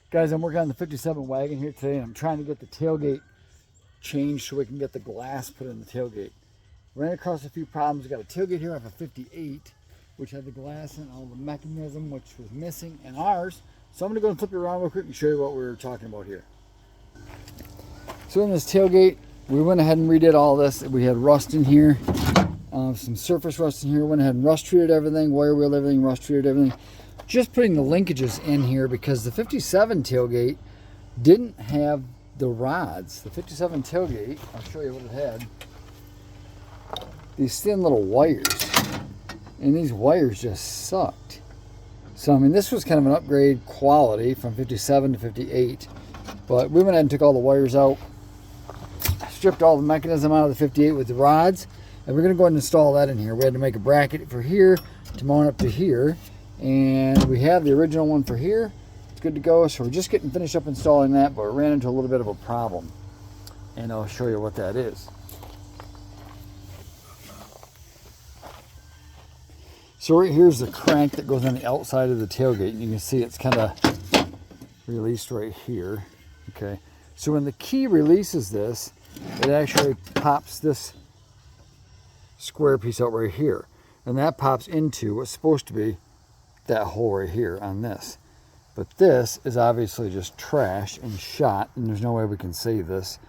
Guys, I'm working on the 57 wagon here today, and I'm trying to get the tailgate changed so we can get the glass put in the tailgate. Ran across a few problems. We got a tailgate here off a 58, which had the glass and all the mechanism, which was missing, and ours. So I'm gonna go and flip it around real quick and show you what we were talking about here. So in this tailgate, we went ahead and redid all this. We had rust in here, some surface rust in here. Went ahead and rust treated everything, wire wheel everything, rust treated everything. Just putting the linkages in here because the 57 tailgate didn't have the rods. The 57 tailgate, I'll show you what it had. These thin little wires, and these wires just sucked. So I mean, this was kind of an upgrade quality from 57 to 58, but we went ahead and took all the wires out, stripped all the mechanism out of the 58 with the rods, and we're going to go ahead and install that in here. We had to make a bracket for here to mount up to here, and we have the original one for here. It's good to go. So we're just getting finished up installing that, but we ran into a little bit of a problem, and I'll show you what that is. So right here's the crank that goes on the outside of the tailgate, and you can see it's kind of released right here. Okay, so when the key releases this, it actually pops this square piece out right here, and that pops into what's supposed to be that hole right here on this. But this is obviously just trash and shot, and there's no way we can save this.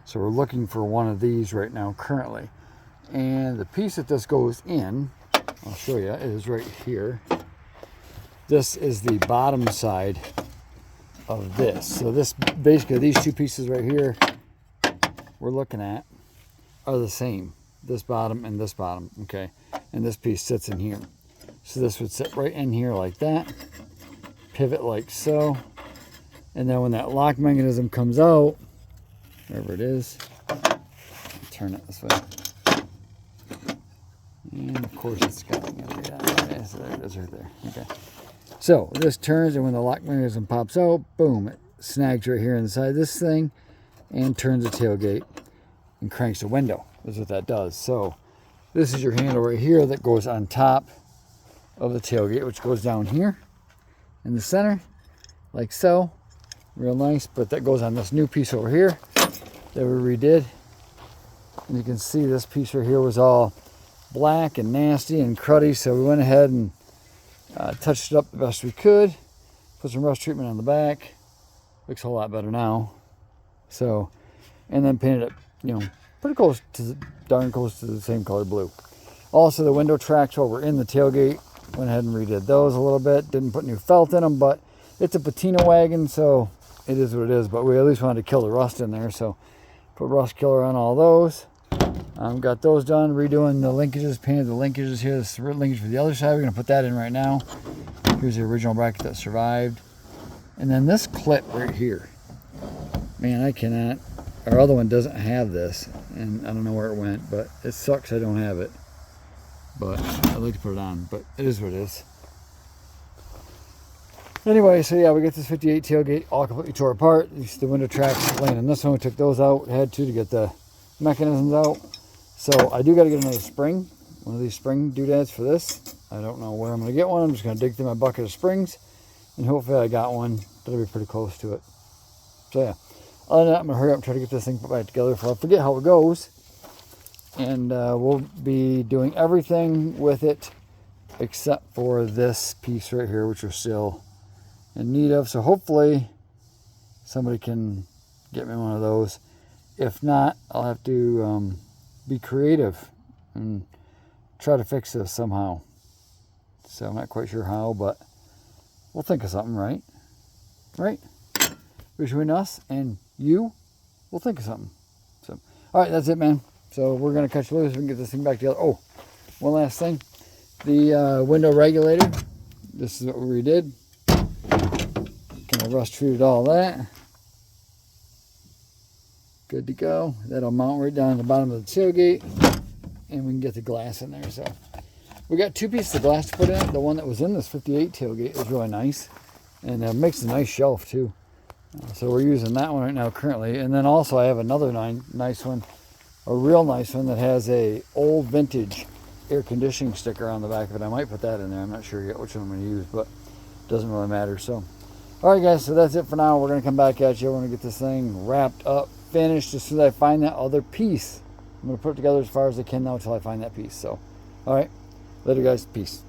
So we're looking for one of these right now currently. And the piece that this goes in, I'll show you, is right here. This is the bottom side of this. So this, basically these two pieces right here we're looking at are the same. This bottom and this bottom, okay? And this piece sits in here. So this would sit right in here like that, pivot like so, and then when that lock mechanism comes out, wherever it is, turn it this way. And of course it's got, okay, so there it is right there, okay. So this turns, and when the lock mechanism pops out, boom, it snags right here inside this thing and turns the tailgate and cranks the window. That's what that does. So this is your handle right here that goes on top of the tailgate, which goes down here in the center like so, real nice. But that goes on this new piece over here that we redid, and you can see this piece right here was all black and nasty and cruddy, so we went ahead and touched it up the best we could, put some rust treatment on the back. Looks a whole lot better now. So, and then painted it, you know, pretty close to, darn close to the same color blue. Also, the window tracks while we're in the tailgate, went ahead and redid those a little bit. Didn't put new felt in them, but it's a patina wagon, so it is what it is. But we at least wanted to kill the rust in there, so put rust killer on all those. Got those done, redoing the linkages, painted the linkages here. This is the linkage for the other side. We're gonna put that in right now. Here's the original bracket that survived. And then this clip right here. Man, I cannot, our other one doesn't have this, and I don't know where it went, but it sucks I don't have it. But I'd like to put it on, but it is what it is. Anyway, so yeah, we got this 58 tailgate all completely tore apart. The window tracks laying on this one. We took those out, had to get the mechanisms out. So I do got to get another spring, one of these spring doodads for this. I don't know where I'm going to get one. I'm just going to dig through my bucket of springs, and hopefully I got one that'll be pretty close to it. So yeah, other than that, I'm going to hurry up and try to get this thing put back together before I forget how it goes. And we'll be doing everything with it except for this piece right here, which we're still in need of. So hopefully somebody can get me one of those. If not, I'll have to be creative and try to fix this somehow. So I'm not quite sure how, but we'll think of something, right? Right? Between us and you, we'll think of something. So, all right, that's it, man. So we're going to cut you loose. We can get this thing back together. Oh, one last thing. The window regulator. This is what we redid. Kind of rust treated all that. Good to go. That'll mount right down the bottom of the tailgate, and we can get the glass in there. So we got two pieces of glass to put in. The one that was in this 58 tailgate is really nice, and it makes a nice shelf too. So we're using that one right now currently. And then also I have another nice one, a real nice one that has a old vintage air conditioning sticker on the back of it. I might put that in there. I'm not sure yet which one I'm going to use, but it doesn't really matter. So All right, guys, so that's it for now. We're going to come back at you. We're going to get this thing wrapped up, finished, as soon as I find that other piece. I'm going to put it together as far as I can now until I find that piece. So, all right, later, guys. Peace.